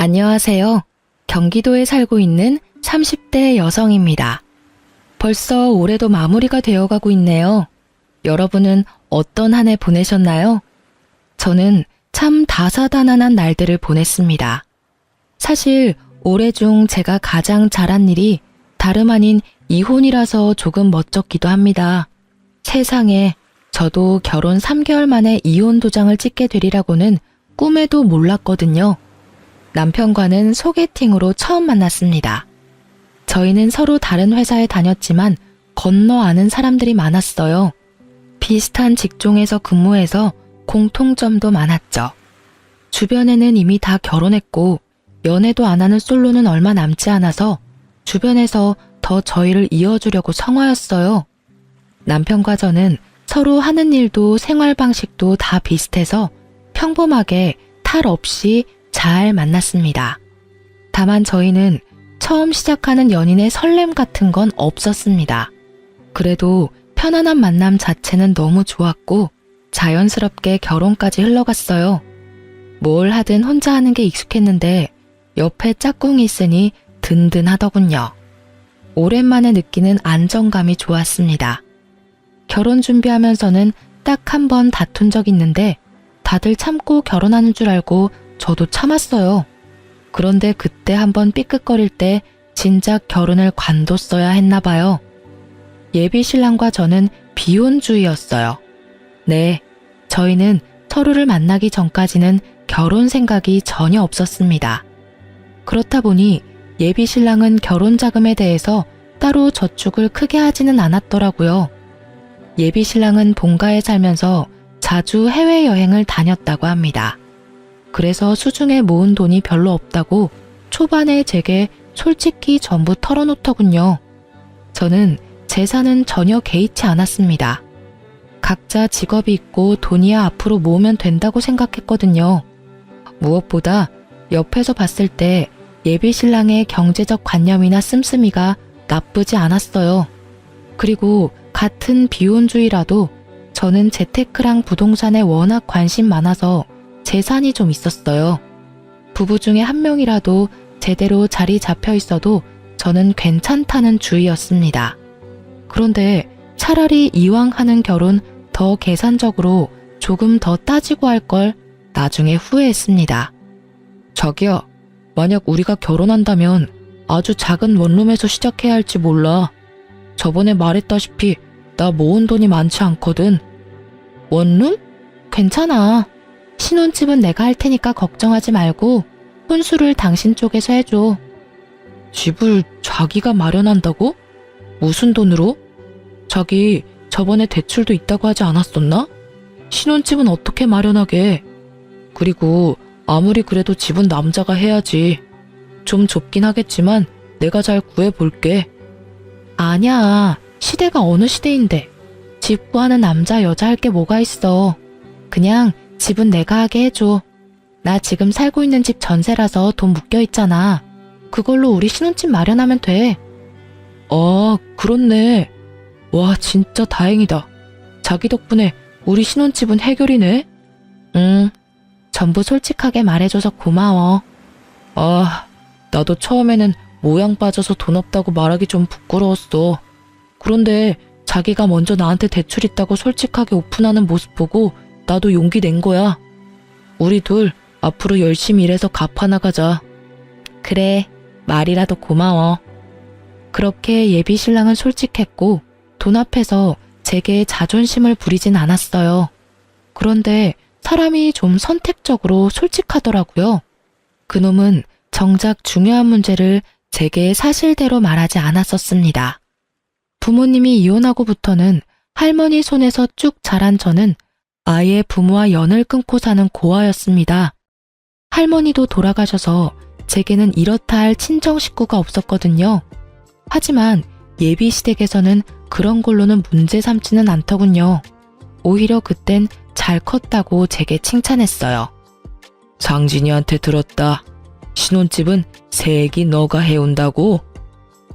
안녕하세요. 경기도에 살고 있는 30대 여성입니다. 벌써 올해도 마무리가 되어가고 있네요. 여러분은 어떤 한 해 보내셨나요? 저는 참 다사다난한 날들을 보냈습니다. 사실 올해 중 제가 가장 잘한 일이 다름 아닌 이혼이라서 조금 멋쩍기도 합니다. 세상에, 저도 결혼 3개월 만에 이혼 도장을 찍게 되리라고는 꿈에도 몰랐거든요. 남편과는 소개팅으로 처음 만났습니다. 저희는 서로 다른 회사에 다녔지만 건너 아는 사람들이 많았어요. 비슷한 직종에서 근무해서 공통점도 많았죠. 주변에는 이미 다 결혼했고 연애도 안 하는 솔로는 얼마 남지 않아서 주변에서 더 저희를 이어주려고 성화였어요. 남편과 저는 서로 하는 일도 생활 방식도 다 비슷해서 평범하게 탈 없이 잘 만났습니다. 다만 저희는 처음 시작하는 연인의 설렘 같은 건 없었습니다. 그래도 편안한 만남 자체는 너무 좋았고 자연스럽게 결혼까지 흘러갔어요. 뭘 하든 혼자 하는 게 익숙했는데 옆에 짝꿍이 있으니 든든하더군요. 오랜만에 느끼는 안정감이 좋았습니다. 결혼 준비하면서는 딱 한 번 다툰 적 있는데 다들 참고 결혼하는 줄 알고 저도 참았어요. 그런데 그때 한번 삐끗거릴 때 진작 결혼을 관뒀어야 했나 봐요. 예비 신랑과 저는 비혼주의였어요. 네, 저희는 서로를 만나기 전까지는 결혼 생각이 전혀 없었습니다. 그렇다 보니 예비 신랑은 결혼 자금에 대해서 따로 저축을 크게 하지는 않았더라고요. 예비 신랑은 본가에 살면서 자주 해외여행을 다녔다고 합니다. 그래서 수중에 모은 돈이 별로 없다고 초반에 제게 솔직히 전부 털어놓더군요. 저는 재산은 전혀 개의치 않았습니다. 각자 직업이 있고 돈이야 앞으로 모으면 된다고 생각했거든요. 무엇보다 옆에서 봤을 때 예비 신랑의 경제적 관념이나 씀씀이가 나쁘지 않았어요. 그리고 같은 비혼주의라도 저는 재테크랑 부동산에 워낙 관심 많아서 재산이 좀 있었어요. 부부 중에 한 명이라도 제대로 자리 잡혀 있어도 저는 괜찮다는 주의였습니다. 그런데 차라리 이왕 하는 결혼 더 계산적으로 조금 더 따지고 할 걸 나중에 후회했습니다. 자기야, 만약 우리가 결혼한다면 아주 작은 원룸에서 시작해야 할지 몰라. 저번에 말했다시피 나 모은 돈이 많지 않거든. 원룸? 괜찮아. 신혼집은 내가 할 테니까 걱정하지 말고 혼수를 당신 쪽에서 해줘. 집을 자기가 마련한다고? 무슨 돈으로? 자기 저번에 대출도 있다고 하지 않았었나? 신혼집은 어떻게 마련하게? 그리고 아무리 그래도 집은 남자가 해야지. 좀 좁긴 하겠지만 내가 잘 구해볼게. 아니야. 시대가 어느 시대인데. 집 구하는 남자 여자 할 게 뭐가 있어. 그냥 집은 내가 하게 해줘. 나 지금 살고 있는 집 전세라서 돈 묶여 있잖아. 그걸로 우리 신혼집 마련하면 돼. 아, 그렇네. 와, 진짜 다행이다. 자기 덕분에 우리 신혼집은 해결이네. 응, 전부 솔직하게 말해줘서 고마워. 아, 나도 처음에는 모양 빠져서 돈 없다고 말하기 좀 부끄러웠어. 그런데 자기가 먼저 나한테 대출 있다고 솔직하게 오픈하는 모습 보고 나도 용기 낸 거야. 우리 둘 앞으로 열심히 일해서 갚아나가자. 그래, 말이라도 고마워. 그렇게 예비 신랑은 솔직했고 돈 앞에서 제게 자존심을 부리진 않았어요. 그런데 사람이 좀 선택적으로 솔직하더라고요. 그놈은 정작 중요한 문제를 제게 사실대로 말하지 않았었습니다. 부모님이 이혼하고부터는 할머니 손에서 쭉 자란 저는 아예 부모와 연을 끊고 사는 고아였습니다. 할머니도 돌아가셔서 제게는 이렇다 할 친정 식구가 없었거든요. 하지만 예비 시댁에서는 그런 걸로는 문제 삼지는 않더군요. 오히려 그땐 잘 컸다고 제게 칭찬했어요. 장진이한테 들었다. 신혼집은 새애기 너가 해온다고?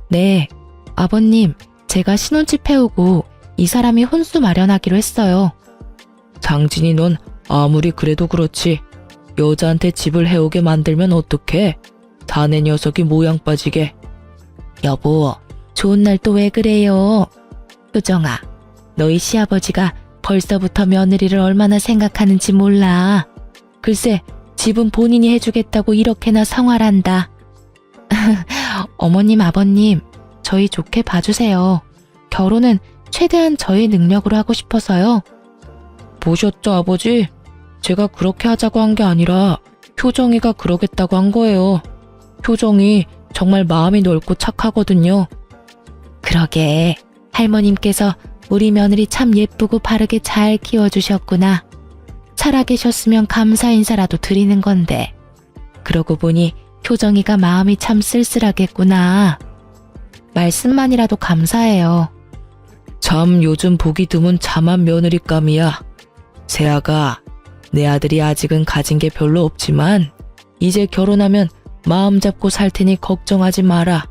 네, 아버님, 제가 신혼집 해오고 이 사람이 혼수 마련하기로 했어요. 장진이 넌 아무리 그래도 그렇지 여자한테 집을 해오게 만들면 어떡해? 사내 녀석이 모양 빠지게. 여보, 좋은 날 또 왜 그래요? 효정아, 너희 시아버지가 벌써부터 며느리를 얼마나 생각하는지 몰라. 글쎄, 집은 본인이 해주겠다고 이렇게나 성활한다. 어머님, 아버님, 저희 좋게 봐주세요. 결혼은 최대한 저희 능력으로 하고 싶어서요. 보셨죠, 아버지? 제가 그렇게 하자고 한 게 아니라 효정이가 그러겠다고 한 거예요. 효정이 정말 마음이 넓고 착하거든요. 그러게, 할머님께서 우리 며느리 참 예쁘고 바르게 잘 키워주셨구나. 살아계셨으면 감사 인사라도 드리는 건데. 그러고 보니 효정이가 마음이 참 쓸쓸하겠구나. 말씀만이라도 감사해요. 참 요즘 보기 드문 참한 며느리감이야. 세아가, 내 아들이 아직은 가진 게 별로 없지만 이제 결혼하면 마음 잡고 살 테니 걱정하지 마라.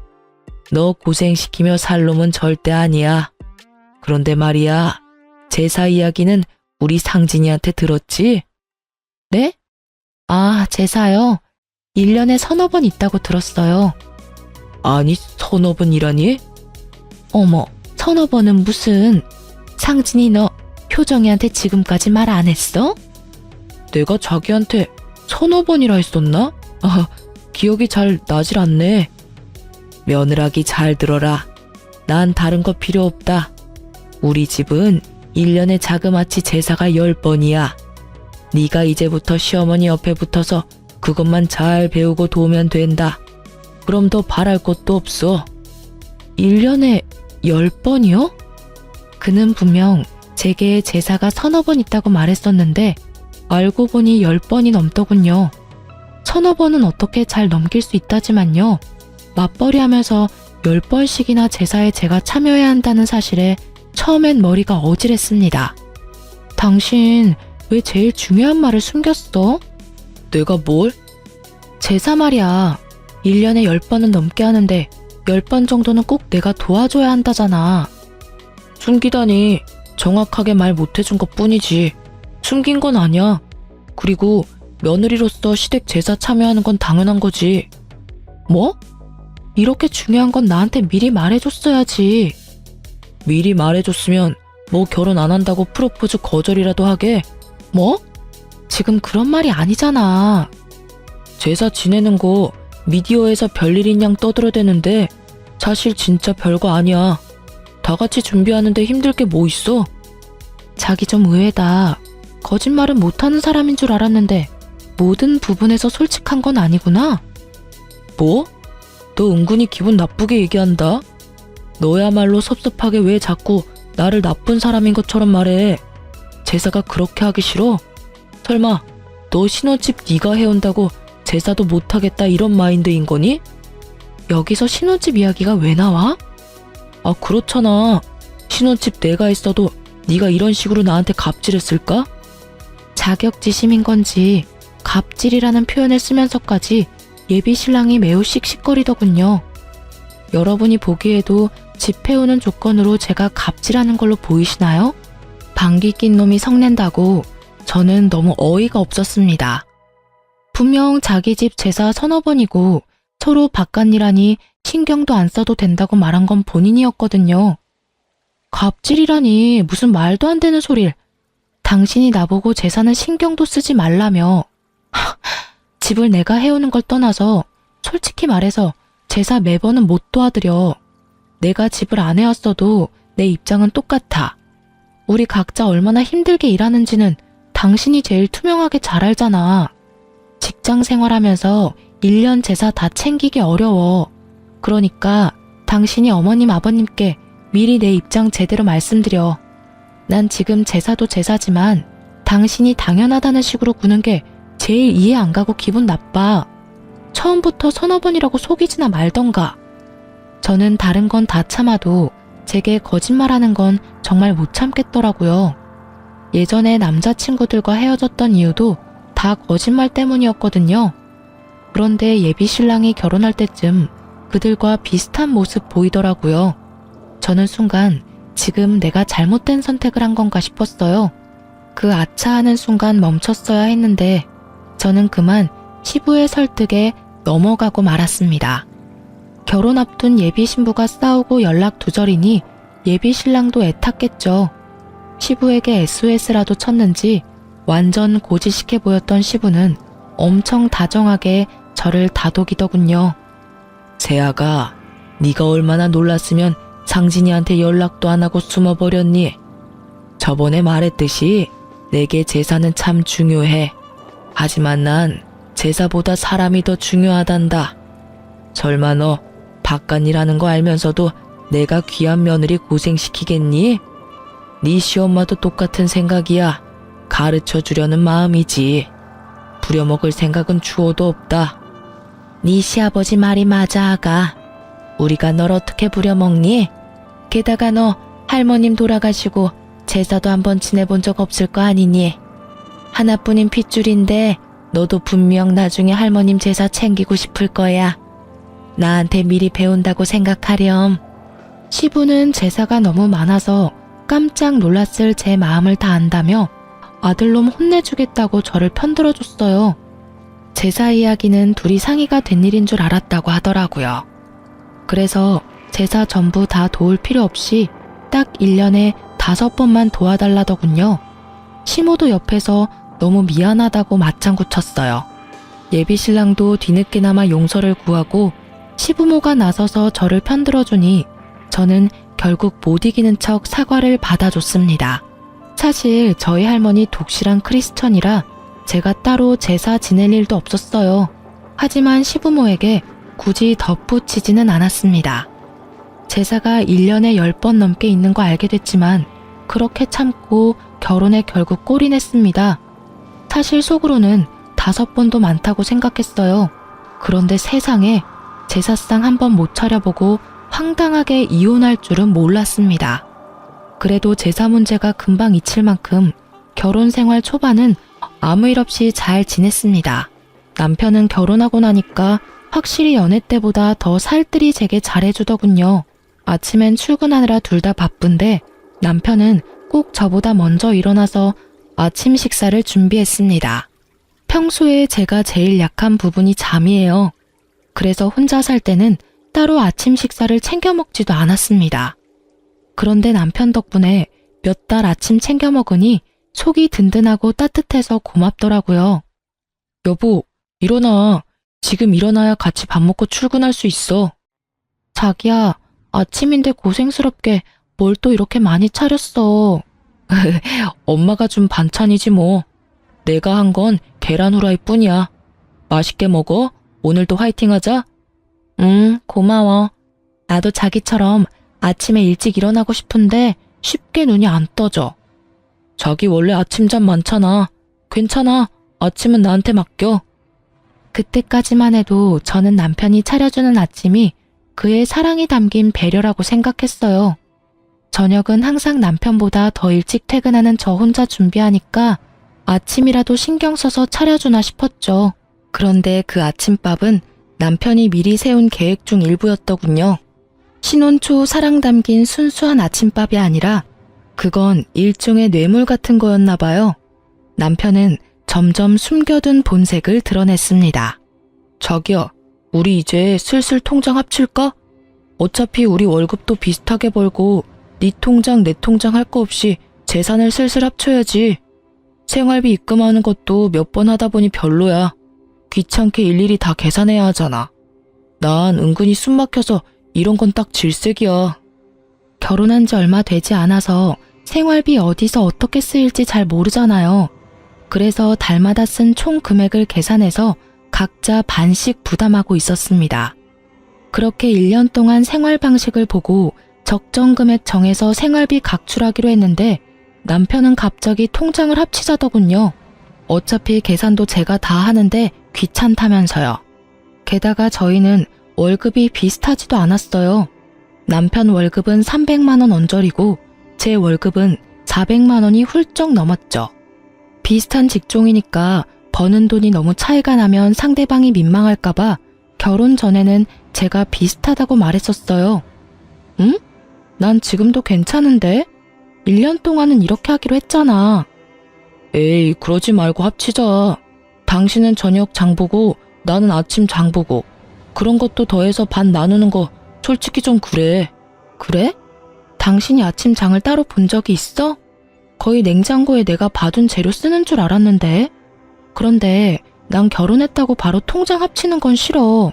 너 고생시키며 살 놈은 절대 아니야. 그런데 말이야, 제사 이야기는 우리 상진이한테 들었지? 네? 아, 제사요? 1년에 서너 번 있다고 들었어요. 아니, 서너 번이라니? 어머, 서너 번은 무슨. 상진이 너 효정이한테 지금까지 말 안 했어? 내가 자기한테 서너 번이라 했었나? 아, 기억이 잘 나질 않네. 며느라기 잘 들어라. 난 다른 거 필요 없다. 우리 집은 1년에 자그마치 제사가 10번이야. 네가 이제부터 시어머니 옆에 붙어서 그것만 잘 배우고 도우면 된다. 그럼 더 바랄 것도 없어. 1년에 10번이요? 그는 분명 제게 제사가 서너 번 있다고 말했었는데 알고 보니 10번이 넘더군요. 서너 번은 어떻게 잘 넘길 수 있다지만요. 맞벌이 하면서 10번씩이나 제사에 제가 참여해야 한다는 사실에 처음엔 머리가 어질했습니다. 당신 왜 제일 중요한 말을 숨겼어? 내가 뭘? 제사 말이야. 1년에 10번은 넘게 하는데 10번 정도는 꼭 내가 도와줘야 한다잖아. 숨기다니 정확하게 말 못해준 것 뿐이지. 숨긴 건 아니야. 그리고 며느리로서 시댁 제사 참여하는 건 당연한 거지. 뭐? 이렇게 중요한 건 나한테 미리 말해줬어야지. 미리 말해줬으면 뭐 결혼 안 한다고 프로포즈 거절이라도 하게. 뭐? 지금 그런 말이 아니잖아. 제사 지내는 거 미디어에서 별일인 양 떠들어대는데 사실 진짜 별거 아니야. 다 같이 준비하는데 힘들 게 뭐 있어? 자기 좀 의외다. 거짓말은 못하는 사람인 줄 알았는데 모든 부분에서 솔직한 건 아니구나. 뭐? 너 은근히 기분 나쁘게 얘기한다. 너야말로 섭섭하게 왜 자꾸 나를 나쁜 사람인 것처럼 말해. 제사가 그렇게 하기 싫어? 설마 너 신혼집 네가 해온다고 제사도 못하겠다 이런 마인드인 거니? 여기서 신혼집 이야기가 왜 나와? 아, 그렇잖아. 신혼집 내가 했어도 네가 이런 식으로 나한테 갑질했을까? 자격지심인 건지 갑질이라는 표현을 쓰면서까지 예비 신랑이 매우 씩씩거리더군요. 여러분이 보기에도 집 해오는 조건으로 제가 갑질하는 걸로 보이시나요? 방귀 낀 놈이 성낸다고 저는 너무 어이가 없었습니다. 분명 자기 집 제사 서너 번이고 서로 바깥일하니 신경도 안 써도 된다고 말한 건 본인이었거든요. 갑질이라니 무슨 말도 안 되는 소릴. 당신이 나보고 제사는 신경도 쓰지 말라며. 집을 내가 해오는 걸 떠나서 솔직히 말해서 제사 매번은 못 도와드려. 내가 집을 안 해왔어도 내 입장은 똑같아. 우리 각자 얼마나 힘들게 일하는지는 당신이 제일 투명하게 잘 알잖아. 직장 생활하면서 1년 제사 다 챙기기 어려워. 그러니까 당신이 어머님 아버님께 미리 내 입장 제대로 말씀드려. 난 지금 제사도 제사지만 당신이 당연하다는 식으로 구는 게 제일 이해 안 가고 기분 나빠. 처음부터 서너 번이라고 속이지나 말던가. 저는 다른 건 다 참아도 제게 거짓말하는 건 정말 못 참겠더라고요. 예전에 남자친구들과 헤어졌던 이유도 다 거짓말 때문이었거든요. 그런데 예비 신랑이 결혼할 때쯤 그들과 비슷한 모습 보이더라고요. 저는 순간 지금 내가 잘못된 선택을 한 건가 싶었어요. 그 아차하는 순간 멈췄어야 했는데 저는 그만 시부의 설득에 넘어가고 말았습니다. 결혼 앞둔 예비 신부가 싸우고 연락 두절이니 예비 신랑도 애탔겠죠. 시부에게 SOS라도 쳤는지 완전 고지식해 보였던 시부는 엄청 다정하게 저를 다독이더군요. 세아가 네가 얼마나 놀랐으면 상진이한테 연락도 안 하고 숨어버렸니? 저번에 말했듯이 내게 제사는 참 중요해. 하지만 난 제사보다 사람이 더 중요하단다. 설마 너 바깥일하는 거 알면서도 내가 귀한 며느리 고생시키겠니? 네 시엄마도 똑같은 생각이야. 가르쳐주려는 마음이지. 부려먹을 생각은 추호도 없다. 네 시아버지 말이 맞아, 아가. 우리가 널 어떻게 부려먹니? 게다가 너 할머님 돌아가시고 제사도 한번 지내본 적 없을 거 아니니? 하나뿐인 핏줄인데 너도 분명 나중에 할머님 제사 챙기고 싶을 거야. 나한테 미리 배운다고 생각하렴. 시부는 제사가 너무 많아서 깜짝 놀랐을 제 마음을 다 안다며 아들놈 혼내주겠다고 저를 편들어줬어요. 제사 이야기는 둘이 상의가 된 일인 줄 알았다고 하더라고요. 그래서 제사 전부 다 도울 필요 없이 딱 1년에 5번만 도와달라더군요. 시모도 옆에서 너무 미안하다고 맞장구 쳤어요. 예비 신랑도 뒤늦게나마 용서를 구하고 시부모가 나서서 저를 편들어주니 저는 결국 못 이기는 척 사과를 받아줬습니다. 사실 저희 할머니 독실한 크리스천이라 제가 따로 제사 지낼 일도 없었어요. 하지만 시부모에게 굳이 덧붙이지는 않았습니다. 제사가 1년에 10번 넘게 있는 거 알게 됐지만 그렇게 참고 결혼에 결국 꼴이 냈습니다. 사실 속으로는 5번도 많다고 생각했어요. 그런데 세상에 제사상 한 번 못 차려보고 황당하게 이혼할 줄은 몰랐습니다. 그래도 제사 문제가 금방 잊힐 만큼 결혼 생활 초반은 아무 일 없이 잘 지냈습니다. 남편은 결혼하고 나니까 확실히 연애 때보다 더 살뜰히 제게 잘해주더군요. 아침엔 출근하느라 둘 다 바쁜데 남편은 꼭 저보다 먼저 일어나서 아침 식사를 준비했습니다. 평소에 제가 제일 약한 부분이 잠이에요. 그래서 혼자 살 때는 따로 아침 식사를 챙겨 먹지도 않았습니다. 그런데 남편 덕분에 몇 달 아침 챙겨 먹으니 속이 든든하고 따뜻해서 고맙더라고요. 여보, 일어나. 지금 일어나야 같이 밥 먹고 출근할 수 있어. 자기야, 아침인데 고생스럽게 뭘 또 이렇게 많이 차렸어. 엄마가 준 반찬이지 뭐. 내가 한 건 계란 후라이 뿐이야. 맛있게 먹어. 오늘도 화이팅 하자. 고마워. 나도 자기처럼 아침에 일찍 일어나고 싶은데 쉽게 눈이 안 떠져. 자기 원래 아침잠 많잖아. 괜찮아. 아침은 나한테 맡겨. 그때까지만 해도 저는 남편이 차려주는 아침이 그의 사랑이 담긴 배려라고 생각했어요. 저녁은 항상 남편보다 더 일찍 퇴근하는 저 혼자 준비하니까 아침이라도 신경 써서 차려주나 싶었죠. 그런데 그 아침밥은 남편이 미리 세운 계획 중 일부였더군요. 신혼 초 사랑 담긴 순수한 아침밥이 아니라 그건 일종의 뇌물 같은 거였나 봐요. 남편은 점점 숨겨둔 본색을 드러냈습니다. 자기야, 우리 이제 슬슬 통장 합칠까? 어차피 우리 월급도 비슷하게 벌고 네 통장 내 통장 할 거 없이 재산을 슬슬 합쳐야지. 생활비 입금하는 것도 몇 번 하다 보니 별로야. 귀찮게 일일이 다 계산해야 하잖아. 난 은근히 숨 막혀서 이런 건 딱 질색이야. 결혼한 지 얼마 되지 않아서 생활비 어디서 어떻게 쓰일지 잘 모르잖아요. 그래서 달마다 쓴 총 금액을 계산해서 각자 반씩 부담하고 있었습니다. 그렇게 1년 동안 생활 방식을 보고 적정 금액 정해서 생활비 각출하기로 했는데 남편은 갑자기 통장을 합치자더군요. 어차피 계산도 제가 다 하는데 귀찮다면서요. 게다가 저희는 월급이 비슷하지도 않았어요. 남편 월급은 300만 원 언저리고 제 월급은 400만 원이 훌쩍 넘었죠. 비슷한 직종이니까 버는 돈이 너무 차이가 나면 상대방이 민망할까봐 결혼 전에는 제가 비슷하다고 말했었어요. 응? 난 지금도 괜찮은데? 1년 동안은 이렇게 하기로 했잖아. 에이, 그러지 말고 합치자. 당신은 저녁 장 보고 나는 아침 장 보고 그런 것도 더해서 반 나누는 거 솔직히 좀 그래. 그래? 당신이 아침 장을 따로 본 적이 있어? 거의 냉장고에 내가 봐둔 재료 쓰는 줄 알았는데. 그런데 난 결혼했다고 바로 통장 합치는 건 싫어.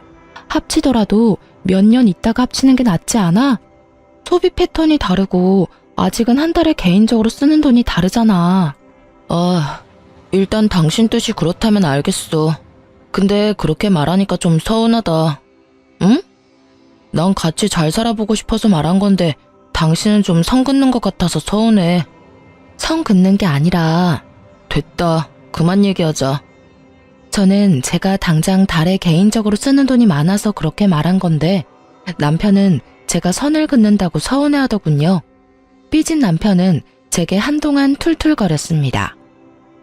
합치더라도 몇 년 있다가 합치는 게 낫지 않아? 소비 패턴이 다르고 아직은 한 달에 개인적으로 쓰는 돈이 다르잖아. 아, 일단 당신 뜻이 그렇다면 알겠어. 근데 그렇게 말하니까 좀 서운하다. 응? 난 같이 잘 살아보고 싶어서 말한 건데 당신은 좀 성 긋는 것 같아서 서운해. 성 긋는 게 아니라. 됐다. 그만 얘기하자. 저는 제가 당장 달에 개인적으로 쓰는 돈이 많아서 그렇게 말한 건데 남편은 제가 선을 긋는다고 서운해하더군요. 삐진 남편은 제게 한동안 툴툴거렸습니다.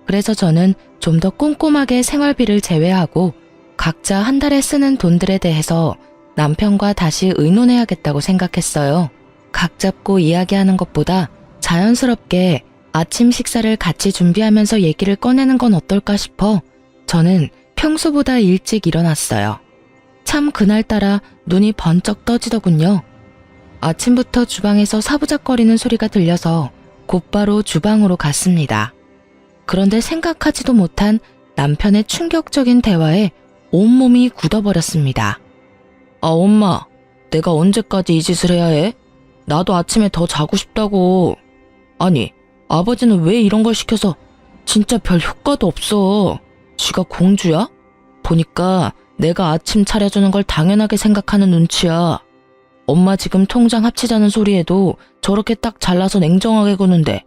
그래서 저는 좀 더 꼼꼼하게 생활비를 제외하고 각자 한 달에 쓰는 돈들에 대해서 남편과 다시 의논해야겠다고 생각했어요. 각 잡고 이야기하는 것보다 자연스럽게 아침 식사를 같이 준비하면서 얘기를 꺼내는 건 어떨까 싶어 저는 평소보다 일찍 일어났어요. 참 그날따라 눈이 번쩍 떠지더군요. 아침부터 주방에서 사부작거리는 소리가 들려서 곧바로 주방으로 갔습니다. 그런데 생각하지도 못한 남편의 충격적인 대화에 온몸이 굳어버렸습니다. 아, 엄마, 내가 언제까지 이 짓을 해야 해? 나도 아침에 더 자고 싶다고. 아니, 아버지는 왜 이런 걸 시켜서 진짜 별 효과도 없어. 지가 공주야? 보니까 내가 아침 차려주는 걸 당연하게 생각하는 눈치야. 엄마 지금 통장 합치자는 소리에도 저렇게 딱 잘라서 냉정하게 구는데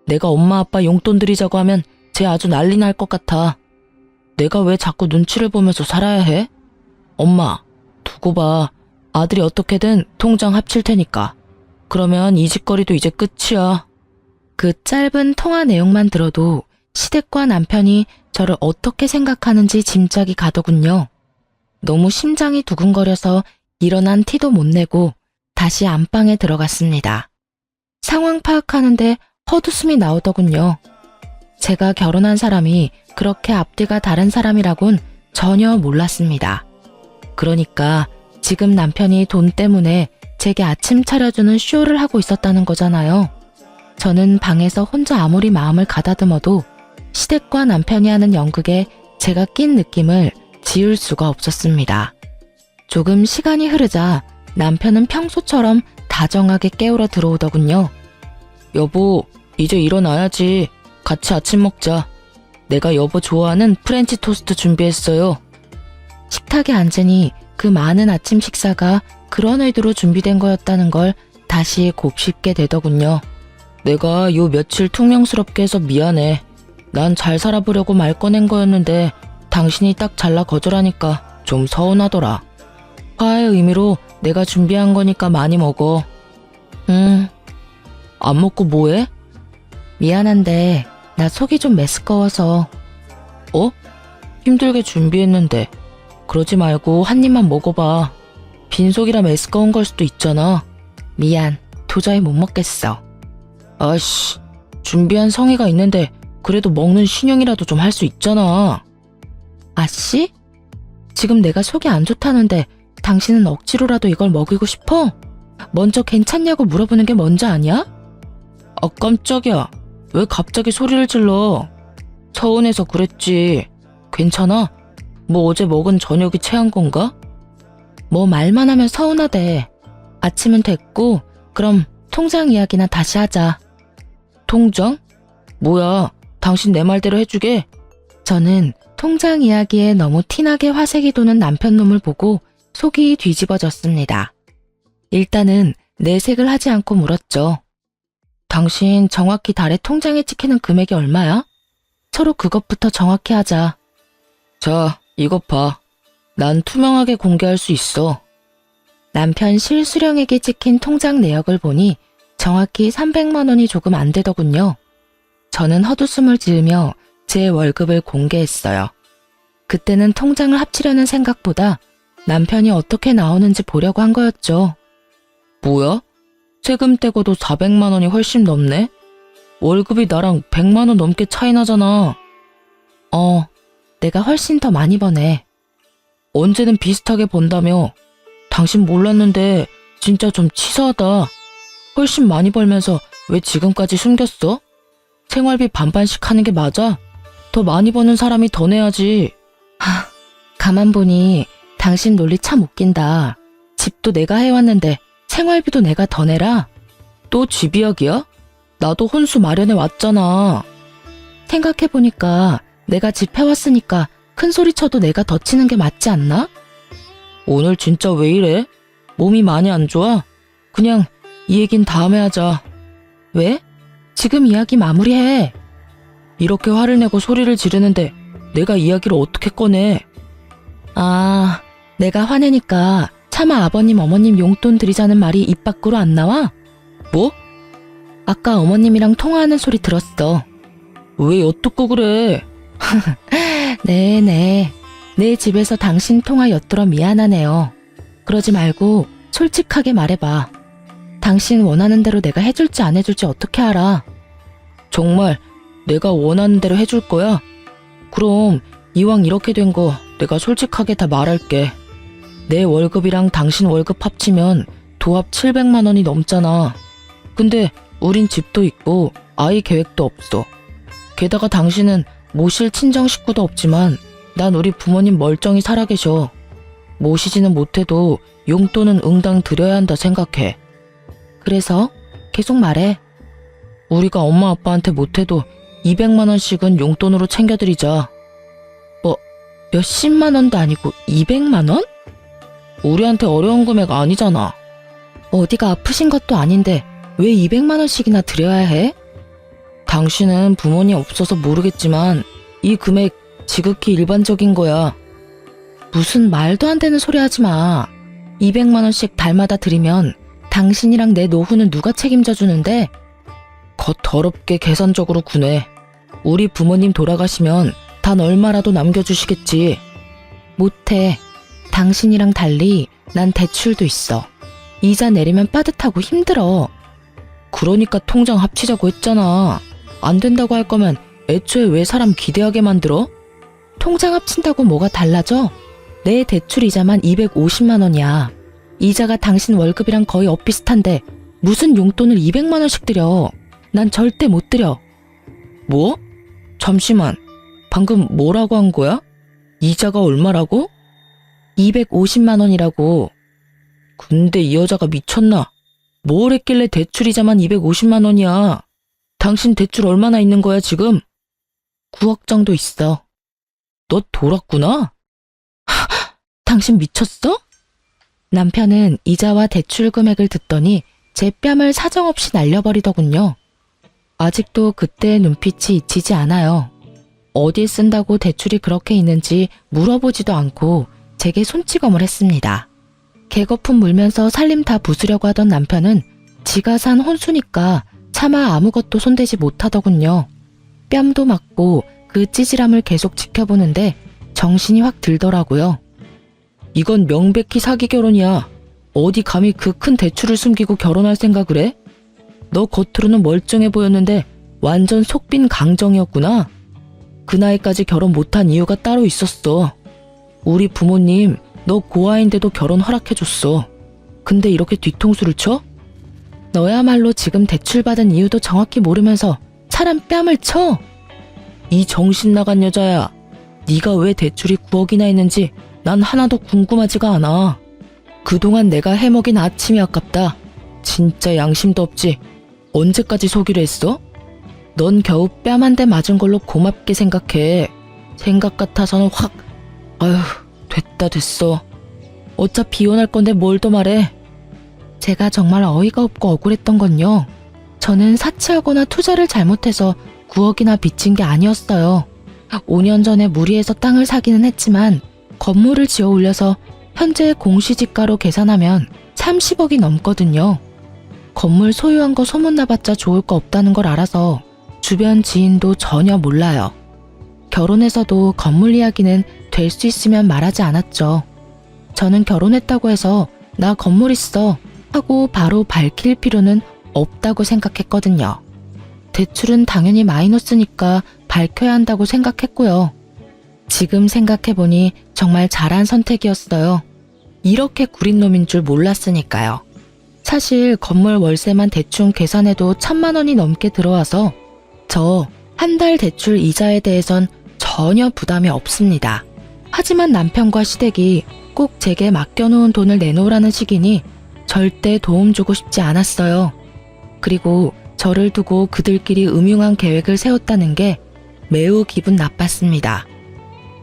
내가 엄마 아빠 용돈 드리자고 하면 쟤 아주 난리 날 것 같아. 내가 왜 자꾸 눈치를 보면서 살아야 해? 엄마, 두고 봐. 아들이 어떻게든 통장 합칠 테니까. 그러면 이 짓거리도 이제 끝이야. 그 짧은 통화 내용만 들어도 시댁과 남편이 저를 어떻게 생각하는지 짐작이 가더군요. 너무 심장이 두근거려서 일어난 티도 못 내고 다시 안방에 들어갔습니다. 상황 파악하는데 헛웃음이 나오더군요. 제가 결혼한 사람이 그렇게 앞뒤가 다른 사람이라곤 전혀 몰랐습니다. 그러니까 지금 남편이 돈 때문에 제게 아침 차려주는 쇼를 하고 있었다는 거잖아요. 저는 방에서 혼자 아무리 마음을 가다듬어도 시댁과 남편이 하는 연극에 제가 낀 느낌을 지울 수가 없었습니다. 조금 시간이 흐르자 남편은 평소처럼 다정하게 깨우러 들어오더군요. 여보, 이제 일어나야지. 같이 아침 먹자. 내가 여보 좋아하는 프렌치 토스트 준비했어요. 식탁에 앉으니 그 많은 아침 식사가 그런 의도로 준비된 거였다는 걸 다시 곱씹게 되더군요. 내가 요 며칠 퉁명스럽게 해서 미안해. 난 잘 살아보려고 말 꺼낸 거였는데 당신이 딱 잘라 거절하니까 좀 서운하더라. 화해의 의미로 내가 준비한 거니까 많이 먹어. 안 먹고 뭐해? 미안한데 나 속이 좀 메스꺼워서. 어? 힘들게 준비했는데. 그러지 말고 한 입만 먹어봐. 빈속이라 메스꺼운 걸 수도 있잖아. 미안, 도저히 못 먹겠어. 아이씨, 준비한 성의가 있는데 그래도 먹는 신용이라도 좀 할 수 있잖아. 아씨? 지금 내가 속이 안 좋다는데 당신은 억지로라도 이걸 먹이고 싶어? 먼저 괜찮냐고 물어보는 게 먼저 아니야? 아, 깜짝이야. 왜 갑자기 소리를 질러? 서운해서 그랬지. 괜찮아? 뭐 어제 먹은 저녁이 체한 건가? 뭐 말만 하면 서운하대. 아침은 됐고 그럼 통장 이야기나 다시 하자. 통장? 뭐야, 당신 내 말대로 해주게? 저는 통장 이야기에 너무 티나게 화색이 도는 남편 놈을 보고 속이 뒤집어졌습니다. 일단은 내색을 하지 않고 물었죠. 당신 정확히 달에 통장에 찍히는 금액이 얼마야? 서로 그것부터 정확히 하자. 자, 이것 봐. 난 투명하게 공개할 수 있어. 남편 실수령액이 찍힌 통장 내역을 보니 정확히 300만 원이 조금 안 되더군요. 저는 헛웃음을 지으며 제 월급을 공개했어요. 그때는 통장을 합치려는 생각보다 남편이 어떻게 나오는지 보려고 한 거였죠. 뭐야? 세금 떼고도 400만 원이 훨씬 넘네? 월급이 나랑 100만 원 넘게 차이 나잖아. 내가 훨씬 더 많이 버네. 언제는 비슷하게 번다며. 당신 몰랐는데 진짜 좀 치사하다. 훨씬 많이 벌면서 왜 지금까지 숨겼어? 생활비 반반씩 하는 게 맞아? 더 많이 버는 사람이 더 내야지. 가만 보니 당신 논리 참 웃긴다. 집도 내가 해왔는데 생활비도 내가 더 내라? 또 집 이야기야? 나도 혼수 마련해 왔잖아. 생각해보니까 내가 집 해왔으니까 큰 소리 쳐도 내가 더 치는 게 맞지 않나? 오늘 진짜 왜 이래? 몸이 많이 안 좋아? 그냥 이 얘긴 다음에 하자. 왜? 지금 이야기 마무리해. 이렇게 화를 내고 소리를 지르는데 내가 이야기를 어떻게 꺼내? 아, 내가 화내니까 차마 아버님 어머님 용돈 드리자는 말이 입 밖으로 안 나와? 뭐? 아까 어머님이랑 통화하는 소리 들었어. 왜 엿듣고 그래? 네네. 내 집에서 당신 통화 엿들어 미안하네요. 그러지 말고 솔직하게 말해봐. 당신 원하는 대로 내가 해줄지 안 해줄지 어떻게 알아? 정말 내가 원하는 대로 해줄 거야? 그럼 이왕 이렇게 된 거 내가 솔직하게 다 말할게. 내 월급이랑 당신 월급 합치면 도합 700만 원이 넘잖아. 근데 우린 집도 있고 아이 계획도 없어. 게다가 당신은 모실 친정 식구도 없지만 난 우리 부모님 멀쩡히 살아계셔. 모시지는 못해도 용돈은 응당 드려야 한다 생각해. 그래서 계속 말해. 우리가 엄마 아빠한테 못해도 200만 원씩은 용돈으로 챙겨드리자. 몇십만 원도 아니고 200만 원? 우리한테 어려운 금액 아니잖아. 어디가 아프신 것도 아닌데 왜 200만 원씩이나 드려야 해? 당신은 부모님 없어서 모르겠지만 이 금액 지극히 일반적인 거야. 무슨 말도 안 되는 소리 하지 마. 200만 원씩 달마다 드리면 당신이랑 내 노후는 누가 책임져 주는데? 더럽게 계산적으로 구내. 우리 부모님 돌아가시면 단 얼마라도 남겨주시겠지. 못해. 당신이랑 달리 난 대출도 있어. 이자 내리면 빠듯하고 힘들어. 그러니까 통장 합치자고 했잖아. 안 된다고 할 거면 애초에 왜 사람 기대하게 만들어? 통장 합친다고 뭐가 달라져? 내 대출 이자만 250만 원이야. 이자가 당신 월급이랑 거의 엇비슷한데 무슨 용돈을 200만 원씩 드려. 난 절대 못 드려. 뭐? 잠시만. 방금 뭐라고 한 거야? 이자가 얼마라고? 250만 원이라고. 근데 이 여자가 미쳤나? 뭘 했길래 대출이자만 250만 원이야. 당신 대출 얼마나 있는 거야 지금? 9억 정도 있어. 너 돌았구나? 당신 미쳤어? 남편은 이자와 대출 금액을 듣더니 제 뺨을 사정없이 날려버리더군요. 아직도 그때의 눈빛이 잊히지 않아요. 어디에 쓴다고 대출이 그렇게 있는지 물어보지도 않고 제게 손찌검을 했습니다. 개거품 물면서 살림 다 부수려고 하던 남편은 지가 산 혼수니까 차마 아무것도 손대지 못하더군요. 뺨도 맞고 그 찌질함을 계속 지켜보는데 정신이 확 들더라고요. 이건 명백히 사기 결혼이야. 어디 감히 그 큰 대출을 숨기고 결혼할 생각을 해? 너 겉으로는 멀쩡해 보였는데 완전 속빈 강정이었구나. 그 나이까지 결혼 못한 이유가 따로 있었어. 우리 부모님 너 고아인데도 결혼 허락해줬어. 근데 이렇게 뒤통수를 쳐? 너야말로 지금 대출 받은 이유도 정확히 모르면서 사람 뺨을 쳐? 이 정신 나간 여자야. 네가 왜 대출이 9억이나 있는지 난 하나도 궁금하지가 않아. 그동안 내가 해먹인 아침이 아깝다. 진짜 양심도 없지. 언제까지 속이려 했어? 넌 겨우 뺨 한 대 맞은 걸로 고맙게 생각해. 생각 같아서는 확 아휴 됐어. 어차피 이혼할 건데 뭘 더 말해. 제가 정말 어이가 없고 억울했던 건요. 저는 사치하거나 투자를 잘못해서 9억이나 빚진 게 아니었어요. 5년 전에 무리해서 땅을 사기는 했지만 건물을 지어 올려서 현재 공시지가로 계산하면 30억이 넘거든요. 건물 소유한 거 소문나봤자 좋을 거 없다는 걸 알아서 주변 지인도 전혀 몰라요. 결혼해서도 건물 이야기는 될 수 있으면 말하지 않았죠. 저는 결혼했다고 해서 나 건물 있어 하고 바로 밝힐 필요는 없다고 생각했거든요. 대출은 당연히 마이너스니까 밝혀야 한다고 생각했고요. 지금 생각해보니 정말 잘한 선택이었어요. 이렇게 구린 놈인 줄 몰랐으니까요. 사실 건물 월세만 대충 계산해도 1,000만 원이 넘게 들어와서 저 한 달 대출 이자에 대해선 전혀 부담이 없습니다. 하지만 남편과 시댁이 꼭 제게 맡겨놓은 돈을 내놓으라는 식이니 절대 도움 주고 싶지 않았어요. 그리고 저를 두고 그들끼리 음흉한 계획을 세웠다는 게 매우 기분 나빴습니다.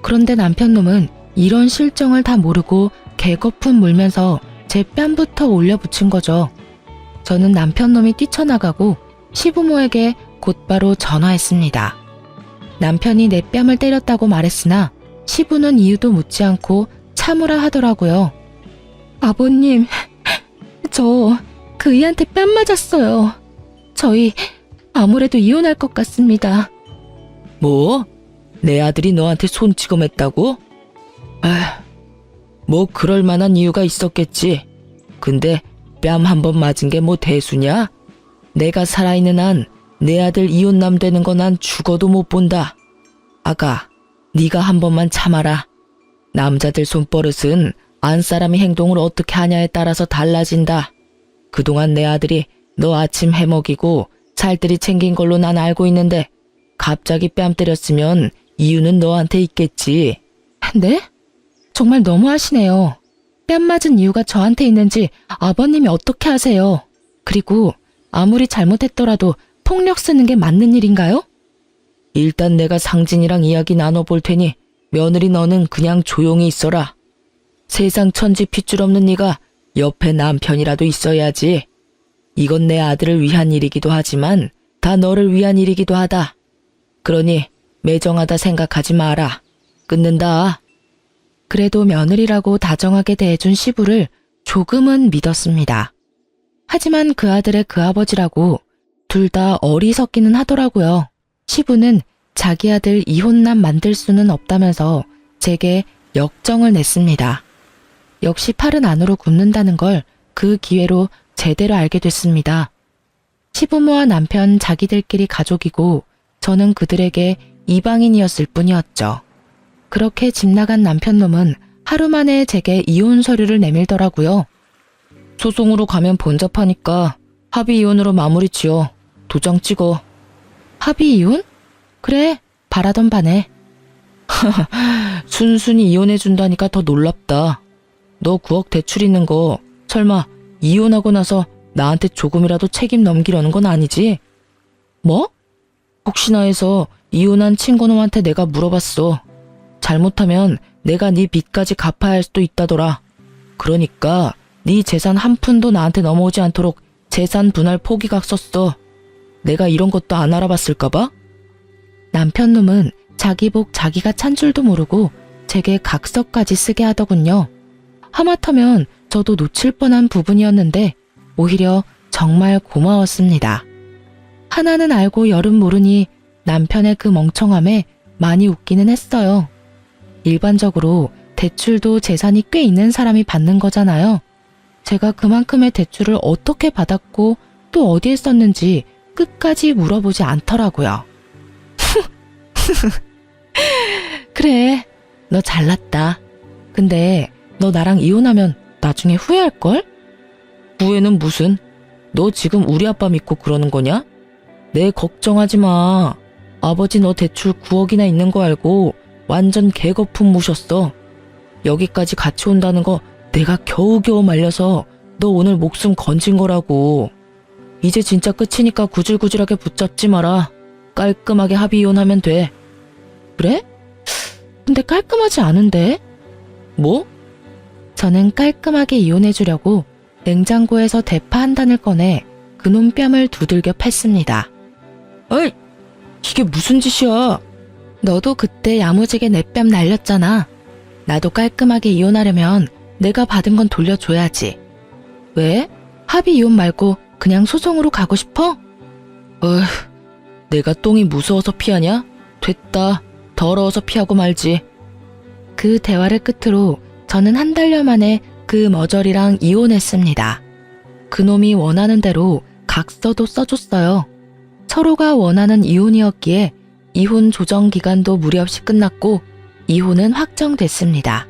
그런데 남편놈은 이런 실정을 다 모르고 개거품 물면서 제 뺨부터 올려붙인 거죠. 저는 남편놈이 뛰쳐나가고 시부모에게 곧바로 전화했습니다. 남편이 내 뺨을 때렸다고 말했으나 시부는 이유도 묻지 않고 참으라 하더라고요. 아버님, 저 그이한테 뺨 맞았어요. 저희 아무래도 이혼할 것 같습니다. 뭐? 내 아들이 너한테 손찌검했다고? 뭐 그럴 만한 이유가 있었겠지. 근데 뺨 한 번 맞은 게 뭐 대수냐? 내가 살아있는 한 내 아들 이혼남 되는 거 난 죽어도 못 본다. 아가, 네가 한 번만 참아라. 남자들 손버릇은 안 사람이 행동을 어떻게 하냐에 따라서 달라진다. 그동안 내 아들이 너 아침 해먹이고 살뜰히 챙긴 걸로 난 알고 있는데 갑자기 뺨 때렸으면 이유는 너한테 있겠지. 네? 정말 너무하시네요. 뺨 맞은 이유가 저한테 있는지 아버님이 어떻게 아세요? 그리고 아무리 잘못했더라도 폭력 쓰는 게 맞는 일인가요? 일단 내가 상진이랑 이야기 나눠볼 테니 며느리 너는 그냥 조용히 있어라. 세상 천지 핏줄 없는 네가 옆에 남편이라도 있어야지. 이건 내 아들을 위한 일이기도 하지만 다 너를 위한 일이기도 하다. 그러니 매정하다 생각하지 마라. 끊는다. 그래도 며느리라고 다정하게 대해준 시부를 조금은 믿었습니다. 하지만 그 아들의 그 아버지라고 둘 다 어리석기는 하더라고요. 시부는 자기 아들 이혼남 만들 수는 없다면서 제게 역정을 냈습니다. 역시 팔은 안으로 굽는다는 걸 그 기회로 제대로 알게 됐습니다. 시부모와 남편 자기들끼리 가족이고 저는 그들에게 이방인이었을 뿐이었죠. 그렇게 집 나간 남편놈은 하루 만에 제게 이혼 서류를 내밀더라고요. 소송으로 가면 번잡하니까 합의 이혼으로 마무리 지어. 도장 찍어. 합의 이혼? 그래, 바라던 바네. 순순히 이혼해준다니까 더 놀랍다. 너 9억 대출 있는 거 설마 이혼하고 나서 나한테 조금이라도 책임 넘기려는 건 아니지? 뭐? 혹시나 해서 이혼한 친구놈한테 내가 물어봤어. 잘못하면 내가 네 빚까지 갚아야 할 수도 있다더라. 그러니까 네 재산 한 푼도 나한테 넘어오지 않도록 재산 분할 포기각 썼어. 내가 이런 것도 안 알아봤을까봐? 남편놈은 자기 복 자기가 찬 줄도 모르고 제게 각서까지 쓰게 하더군요. 하마터면 저도 놓칠 뻔한 부분이었는데 오히려 정말 고마웠습니다. 하나는 알고 열은 모르니 남편의 그 멍청함에 많이 웃기는 했어요. 일반적으로 대출도 재산이 꽤 있는 사람이 받는 거잖아요. 제가 그만큼의 대출을 어떻게 받았고 또 어디에 썼는지 끝까지 물어보지 않더라고요. 그래, 너 잘났다. 근데 너 나랑 이혼하면 나중에 후회할걸? 후회는 무슨? 너 지금 우리 아빠 믿고 그러는 거냐? 내 걱정하지 마. 아버지 너 대출 9억이나 있는 거 알고 완전 개거품 무셨어. 여기까지 같이 온다는 거 내가 겨우겨우 말려서 너 오늘 목숨 건진 거라고. 이제 진짜 끝이니까 구질구질하게 붙잡지 마라. 깔끔하게 합의 이혼하면 돼. 그래? 근데 깔끔하지 않은데? 뭐? 저는 깔끔하게 이혼해주려고 냉장고에서 대파 한 단을 꺼내 그놈 뺨을 두들겨 팼습니다. 어이! 이게 무슨 짓이야? 너도 그때 야무지게 내 뺨 날렸잖아. 나도 깔끔하게 이혼하려면 내가 받은 건 돌려줘야지. 왜? 합의 이혼 말고 그냥 소송으로 가고 싶어? 내가 똥이 무서워서 피하냐? 됐다. 더러워서 피하고 말지. 그 대화를 끝으로 저는 한 달여 만에 그 머저리랑 이혼했습니다. 그놈이 원하는 대로 각서도 써줬어요. 서로가 원하는 이혼이었기에 이혼 조정 기간도 무리 없이 끝났고 이혼은 확정됐습니다.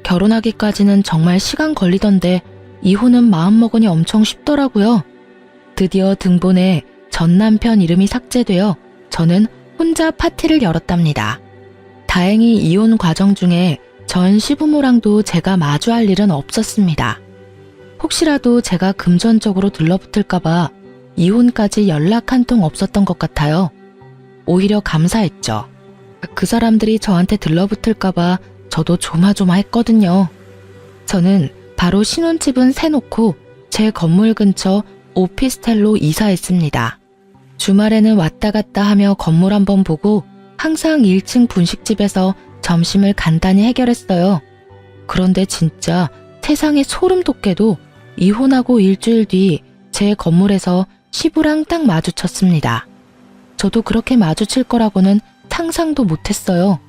결혼하기까지는 정말 시간 걸리던데 이혼은 마음먹으니 엄청 쉽더라고요. 드디어 등본에 전 남편 이름이 삭제되어 저는 혼자 파티를 열었답니다. 다행히 이혼 과정 중에 전 시부모랑도 제가 마주할 일은 없었습니다. 혹시라도 제가 금전적으로 들러붙을까봐 이혼까지 연락 한 통 없었던 것 같아요. 오히려 감사했죠. 그 사람들이 저한테 들러붙을까봐 저도 조마조마했거든요. 저는 바로 신혼집은 세놓고 제 건물 근처 오피스텔로 이사했습니다. 주말에는 왔다 갔다 하며 건물 한번 보고 항상 1층 분식집에서 점심을 간단히 해결했어요. 그런데 진짜 세상에 소름 돋게도 이혼하고 일주일 뒤 제 건물에서 시부랑 딱 마주쳤습니다. 저도 그렇게 마주칠 거라고는 상상도 못했어요.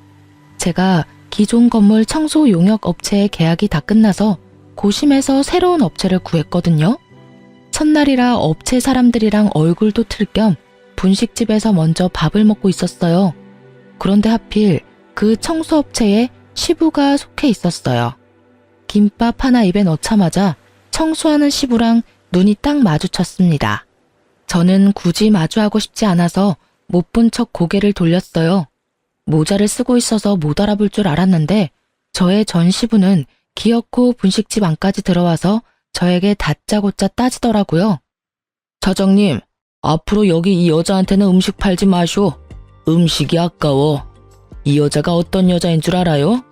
제가 기존 건물 청소 용역 업체의 계약이 다 끝나서 고심해서 새로운 업체를 구했거든요. 첫날이라 업체 사람들이랑 얼굴도 틀 겸 분식집에서 먼저 밥을 먹고 있었어요. 그런데 하필 그 청소업체에 시부가 속해 있었어요. 김밥 하나 입에 넣자마자 청소하는 시부랑 눈이 딱 마주쳤습니다. 저는 굳이 마주하고 싶지 않아서 못 본 척 고개를 돌렸어요. 모자를 쓰고 있어서 못 알아볼 줄 알았는데 저의 전 시부는 기어코 분식집 안까지 들어와서 저에게 다짜고짜 따지더라고요. 사장님, 앞으로 여기 이 여자한테는 음식 팔지 마쇼. 음식이 아까워. 이 여자가 어떤 여자인 줄 알아요?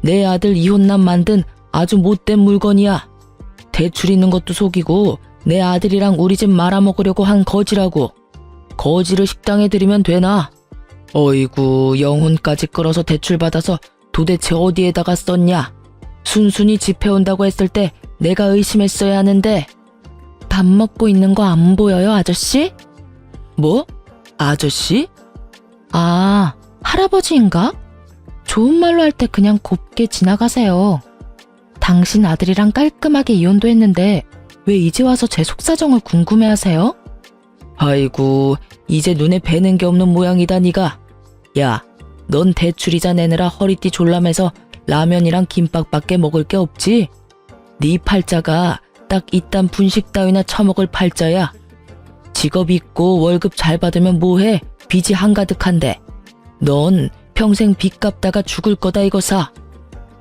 내 아들 이혼남 만든 아주 못된 물건이야. 대출 있는 것도 속이고 내 아들이랑 우리 집 말아먹으려고 한 거지라고. 거지를 식당에 들이면 되나? 어이구, 영혼까지 끌어서 대출받아서 도대체 어디에다가 썼냐? 순순히 집해온다고 했을 때 내가 의심했어야 하는데. 밥 먹고 있는 거 안 보여요, 아저씨? 뭐? 아저씨? 아, 할아버지인가? 좋은 말로 할 때 그냥 곱게 지나가세요. 당신 아들이랑 깔끔하게 이혼도 했는데 왜 이제 와서 제 속사정을 궁금해하세요? 아이고, 이제 눈에 뵈는 게 없는 모양이다 니가. 야, 넌 대출이자 내느라 허리띠 졸라매서 라면이랑 김밥밖에 먹을 게 없지? 네 팔자가 딱 이딴 분식 따위나 처먹을 팔자야. 직업 있고 월급 잘 받으면 뭐해? 빚이 한가득한데. 넌 평생 빚 갚다가 죽을 거다 이거사.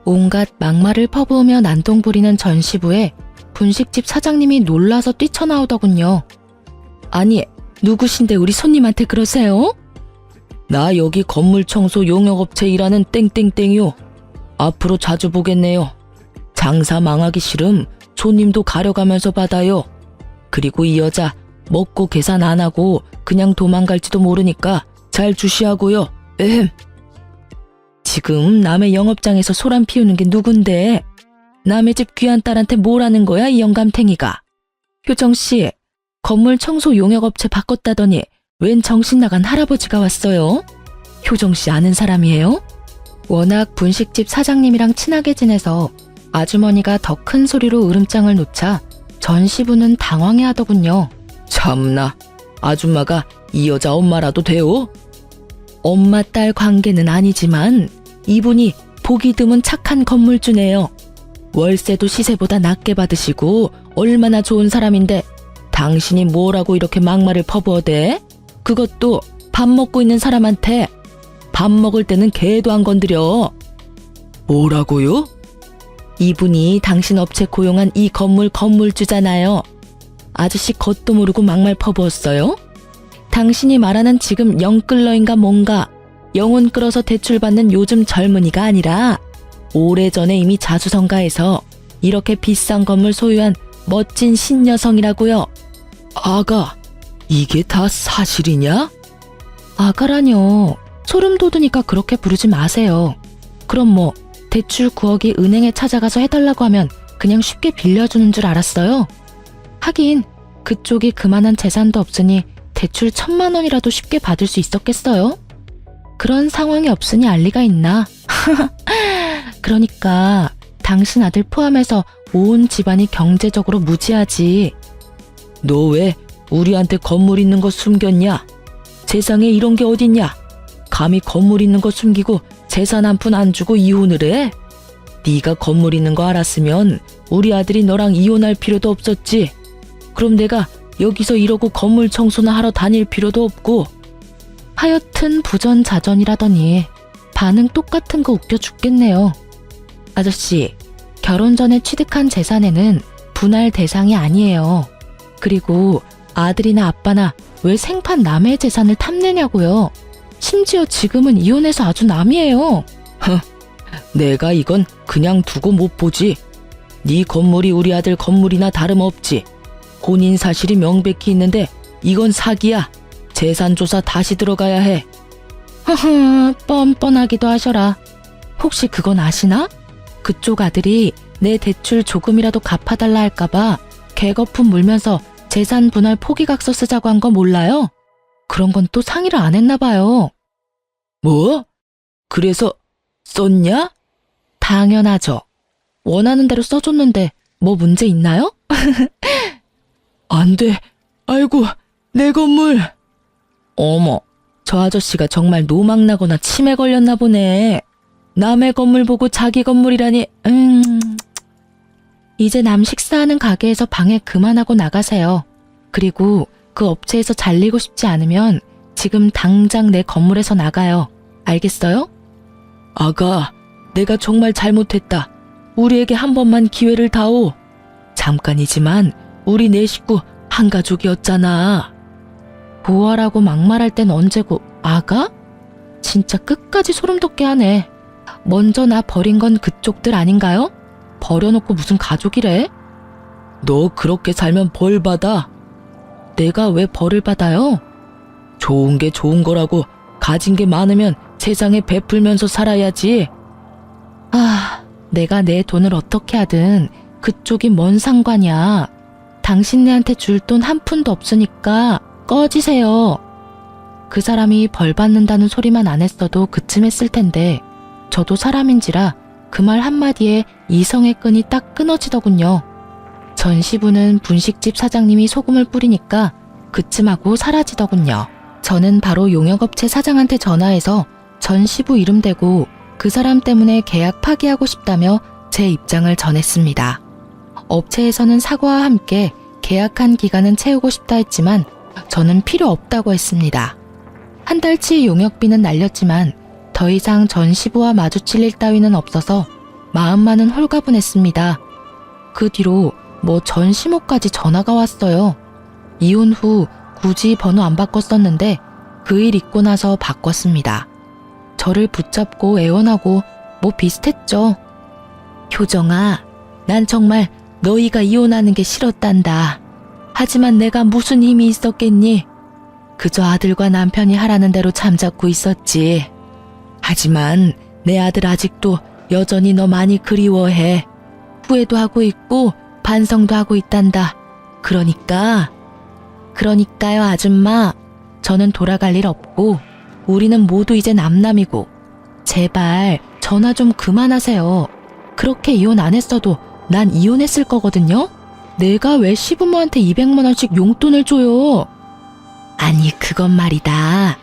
온갖 막말을 퍼부으며 난동 부리는 전 시부에 분식집 사장님이 놀라서 뛰쳐나오더군요. 아니, 누구신데 우리 손님한테 그러세요? 나 여기 건물 청소 용역업체 일하는 땡땡땡이요. 앞으로 자주 보겠네요. 장사 망하기 싫음 손님도 가려가면서 받아요. 그리고 이 여자 먹고 계산 안 하고 그냥 도망갈지도 모르니까 잘 주시하고요. 지금 남의 영업장에서 소란 피우는 게 누군데? 남의 집 귀한 딸한테 뭐라는 거야, 이 영감탱이가. 효정씨, 건물 청소 용역업체 바꿨다더니 웬 정신 나간 할아버지가 왔어요? 효정씨 아는 사람이에요? 워낙 분식집 사장님이랑 친하게 지내서 아주머니가 더 큰 소리로 으름장을 놓자 전 시부는 당황해하더군요. 참나, 아줌마가 이 여자 엄마라도 돼요? 엄마 딸 관계는 아니지만 이분이 보기 드문 착한 건물주네요. 월세도 시세보다 낮게 받으시고 얼마나 좋은 사람인데 당신이 뭐라고 이렇게 막말을 퍼부어대? 그것도 밥 먹고 있는 사람한테. 밥 먹을 때는 개도 안 건드려. 뭐라고요? 이분이 당신 업체 고용한 이 건물 건물주잖아요. 아저씨 겉도 모르고 막말 퍼부었어요? 당신이 말하는 지금 영끌러인가 뭔가 영혼 끌어서 대출받는 요즘 젊은이가 아니라 오래전에 이미 자수성가해서 이렇게 비싼 건물 소유한 멋진 신여성이라고요. 아가, 이게 다 사실이냐? 아가라뇨. 소름 돋으니까 그렇게 부르지 마세요. 그럼 뭐 대출 9억이 은행에 찾아가서 해달라고 하면 그냥 쉽게 빌려주는 줄 알았어요? 하긴 그쪽이 그만한 재산도 없으니 대출 1,000만 원이라도 쉽게 받을 수 있었겠어요? 그런 상황이 없으니 알 리가 있나? 그러니까 당신 아들 포함해서 온 집안이 경제적으로 무지하지. 너 왜 우리한테 건물 있는 거 숨겼냐? 세상에 이런 게 어딨냐? 감히 건물 있는 거 숨기고 재산 한 푼 안 주고 이혼을 해? 네가 건물 있는 거 알았으면 우리 아들이 너랑 이혼할 필요도 없었지. 그럼 내가 여기서 이러고 건물 청소나 하러 다닐 필요도 없고. 하여튼 부전자전이라더니 반응 똑같은 거 웃겨 죽겠네요. 아저씨, 결혼 전에 취득한 재산에는 분할 대상이 아니에요. 그리고 아들이나 아빠나 왜 생판 남의 재산을 탐내냐고요. 심지어 지금은 이혼해서 아주 남이에요. 내가 이건 그냥 두고 못 보지. 네 건물이 우리 아들 건물이나 다름없지. 혼인 사실이 명백히 있는데 이건 사기야. 재산 조사 다시 들어가야 해. 뻔뻔하기도 하셔라. 혹시 그건 아시나? 그쪽 아들이 내 대출 조금이라도 갚아달라 할까봐 개거품 물면서 재산 분할 포기각서 쓰자고 한 거 몰라요? 그런 건 또 상의를 안 했나 봐요. 뭐? 그래서 썼냐? 당연하죠. 원하는 대로 써줬는데 뭐 문제 있나요? 안 돼. 아이고, 내 건물. 어머, 저 아저씨가 정말 노망나거나 치매 걸렸나 보네. 남의 건물 보고 자기 건물이라니. 이제 남 식사하는 가게에서 방해 그만하고 나가세요. 그리고 그 업체에서 잘리고 싶지 않으면 지금 당장 내 건물에서 나가요. 알겠어요? 아가, 내가 정말 잘못했다. 우리에게 한 번만 기회를 다오. 잠깐이지만 우리 네 식구 한 가족이었잖아. 보아라고 막말할 땐 언제고 아가? 진짜 끝까지 소름 돋게 하네. 먼저 나 버린 건 그쪽들 아닌가요? 버려놓고 무슨 가족이래? 너 그렇게 살면 벌 받아. 내가 왜 벌을 받아요? 좋은 게 좋은 거라고. 가진 게 많으면 세상에 베풀면서 살아야지. 내가 내 돈을 어떻게 하든 그쪽이 뭔 상관이야. 당신네한테 줄 돈 한 푼도 없으니까 꺼지세요. 그 사람이 벌 받는다는 소리만 안 했어도 그쯤 했을 텐데 저도 사람인지라 그 말 한마디에 이성의 끈이 딱 끊어지더군요. 전시부는 분식집 사장님이 소금을 뿌리니까 그쯤 하고 사라지더군요. 저는 바로 용역업체 사장한테 전화해서 전시부 이름 대고 그 사람 때문에 계약 파기하고 싶다며 제 입장을 전했습니다. 업체에서는 사과와 함께 계약한 기간은 채우고 싶다 했지만 저는 필요 없다고 했습니다. 한 달치 용역비는 날렸지만 더 이상 전시부와 마주칠 일 따위는 없어서 마음만은 홀가분했습니다. 그 뒤로 뭐 전시모까지 전화가 왔어요. 이혼 후 굳이 번호 안 바꿨었는데 그 일 있고 나서 바꿨습니다. 저를 붙잡고 애원하고 뭐 비슷했죠. 효정아, 난 정말 너희가 이혼하는 게 싫었단다. 하지만 내가 무슨 힘이 있었겠니? 그저 아들과 남편이 하라는 대로 잠자코 있었지. 하지만 내 아들 아직도 여전히 너 많이 그리워해. 후회도 하고 있고 반성도 하고 있단다. 그러니까요, 아줌마. 저는 돌아갈 일 없고 우리는 모두 이제 남남이고 제발 전화 좀 그만하세요. 그렇게 이혼 안 했어도 난 이혼했을 거거든요. 내가 왜 시부모한테 200만 원씩 용돈을 줘요? 아니, 그건 말이다.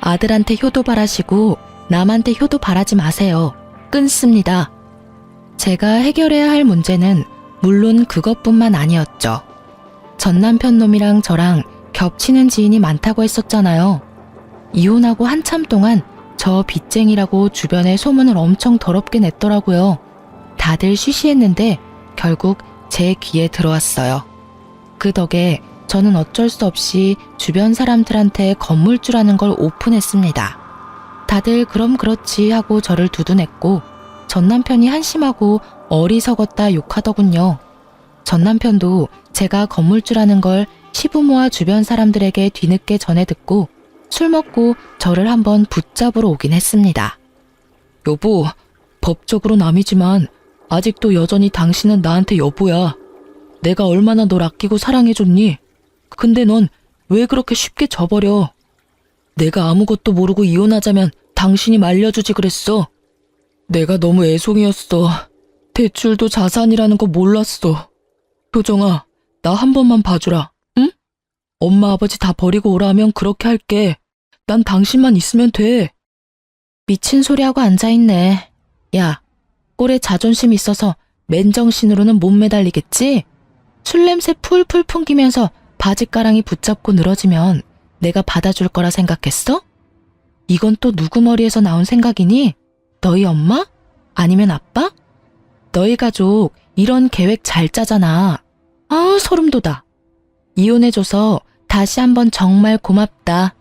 아들한테 효도 바라시고 남한테 효도 바라지 마세요. 끊습니다. 제가 해결해야 할 문제는 물론 그것뿐만 아니었죠. 전 남편 놈이랑 저랑 겹치는 지인이 많다고 했었잖아요. 이혼하고 한참 동안 저 빚쟁이라고 주변에 소문을 엄청 더럽게 냈더라고요. 다들 쉬쉬했는데 결국 제 귀에 들어왔어요. 그 덕에 저는 어쩔 수 없이 주변 사람들한테 건물주라는 걸 오픈했습니다. 다들 그럼 그렇지 하고 저를 두둔했고 전 남편이 한심하고 어리석었다 욕하더군요. 전 남편도 제가 건물주라는 걸 시부모와 주변 사람들에게 뒤늦게 전해 듣고 술 먹고 저를 한번 붙잡으러 오긴 했습니다. 여보, 법적으로 남이지만 아직도 여전히 당신은 나한테 여보야. 내가 얼마나 널 아끼고 사랑해줬니? 근데 넌 왜 그렇게 쉽게 져버려? 내가 아무것도 모르고 이혼하자면 당신이 말려주지 그랬어. 내가 너무 애송이었어. 대출도 자산이라는 거 몰랐어. 효정아, 나 한 번만 봐주라. 응? 엄마 아버지 다 버리고 오라 하면 그렇게 할게. 난 당신만 있으면 돼. 미친 소리하고 앉아있네. 야, 꼴에 자존심 있어서 맨정신으로는 못 매달리겠지? 술 냄새 풀풀 풍기면서 바짓가랑이 붙잡고 늘어지면 내가 받아줄 거라 생각했어? 이건 또 누구 머리에서 나온 생각이니? 너희 엄마? 아니면 아빠? 너희 가족 이런 계획 잘 짜잖아. 아, 소름 돋아. 이혼해줘서 다시 한번 정말 고맙다.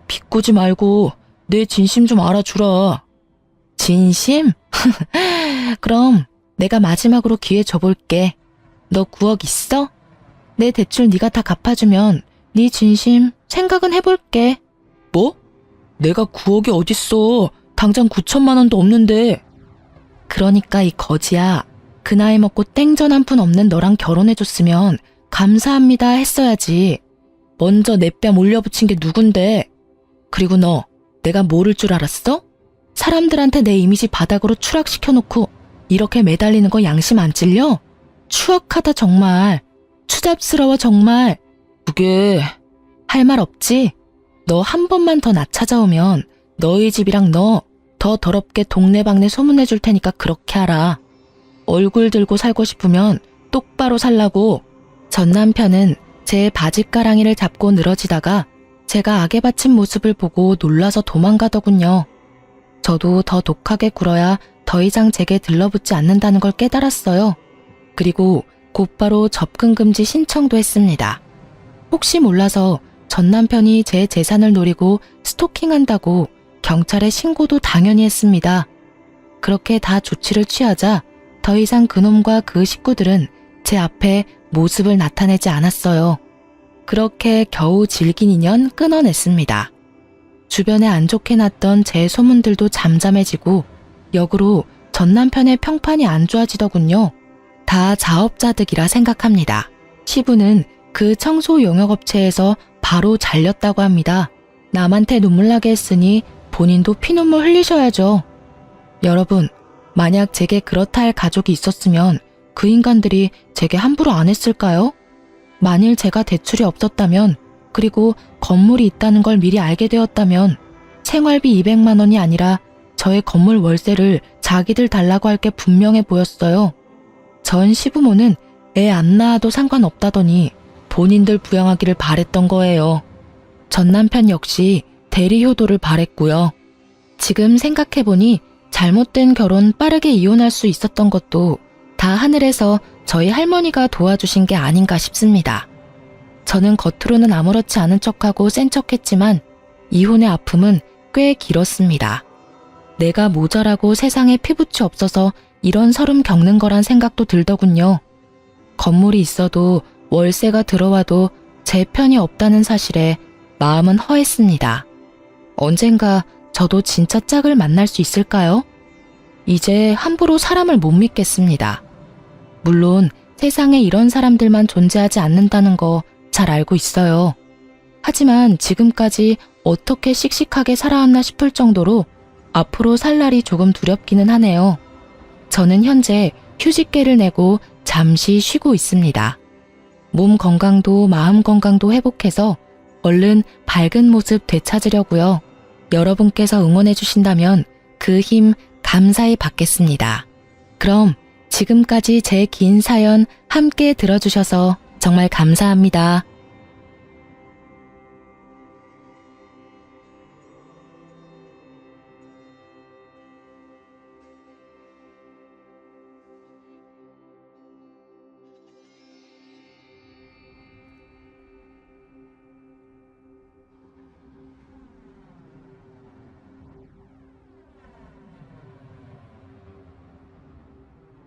비꼬지 말고 내 진심 좀 알아주라. 진심? 그럼 내가 마지막으로 기회 줘볼게. 너 9억 있어? 내 대출 네가 다 갚아주면 네 진심 생각은 해볼게. 뭐? 내가 9억이 어딨어. 당장 9천만 원도 없는데. 그러니까 이 거지야. 그 나이 먹고 땡전 한 푼 없는 너랑 결혼해줬으면 감사합니다 했어야지. 먼저 내 뺨 올려붙인 게 누군데. 그리고 너 내가 모를 줄 알았어? 사람들한테 내 이미지 바닥으로 추락시켜놓고 이렇게 매달리는 거 양심 안 찔려? 추악하다 정말. 추잡스러워 정말. 그게 할 말 없지? 너 한 번만 더 나 찾아오면 너희 집이랑 너 더 더럽게 동네방네 소문내줄 테니까 그렇게 하라. 얼굴 들고 살고 싶으면 똑바로 살라고. 전 남편은 제 바짓가랑이를 잡고 늘어지다가 제가 악에 바친 모습을 보고 놀라서 도망가더군요. 저도 더 독하게 굴어야 더 이상 제게 들러붙지 않는다는 걸 깨달았어요. 그리고 곧바로 접근금지 신청도 했습니다. 혹시 몰라서 전 남편이 제 재산을 노리고 스토킹한다고 경찰에 신고도 당연히 했습니다. 그렇게 다 조치를 취하자 더 이상 그놈과 그 식구들은 제 앞에 모습을 나타내지 않았어요. 그렇게 겨우 질긴 인연 끊어냈습니다. 주변에 안 좋게 났던 제 소문들도 잠잠해지고 역으로 전 남편의 평판이 안 좋아지더군요. 다 자업자득이라 생각합니다. 시부는 그 청소 용역업체에서 바로 잘렸다고 합니다. 남한테 눈물 나게 했으니 본인도 피눈물 흘리셔야죠. 여러분, 만약 제게 그렇다 할 가족이 있었으면 그 인간들이 제게 함부로 안 했을까요? 만일 제가 대출이 없었다면, 그리고 건물이 있다는 걸 미리 알게 되었다면 생활비 200만 원이 아니라 저의 건물 월세를 자기들 달라고 할 게 분명해 보였어요. 전 시부모는 애 안 낳아도 상관없다더니 본인들 부양하기를 바랬던 거예요. 전 남편 역시 대리 효도를 바랬고요. 지금 생각해보니 잘못된 결혼 빠르게 이혼할 수 있었던 것도 다 하늘에서 저희 할머니가 도와주신 게 아닌가 싶습니다. 저는 겉으로는 아무렇지 않은 척하고 센 척했지만 이혼의 아픔은 꽤 길었습니다. 내가 모자라고 세상에 피부치 없어서 이런 서름 겪는 거란 생각도 들더군요. 건물이 있어도 월세가 들어와도 제 편이 없다는 사실에 마음은 허했습니다. 언젠가 저도 진짜 짝을 만날 수 있을까요? 이제 함부로 사람을 못 믿겠습니다. 물론 세상에 이런 사람들만 존재하지 않는다는 거 잘 알고 있어요. 하지만 지금까지 어떻게 씩씩하게 살아왔나 싶을 정도로 앞으로 살 날이 조금 두렵기는 하네요. 저는 현재 휴직계를 내고 잠시 쉬고 있습니다. 몸 건강도 마음 건강도 회복해서 얼른 밝은 모습 되찾으려고요. 여러분께서 응원해 주신다면 그 힘 감사히 받겠습니다. 그럼 지금까지 제 긴 사연 함께 들어주셔서 정말 감사합니다.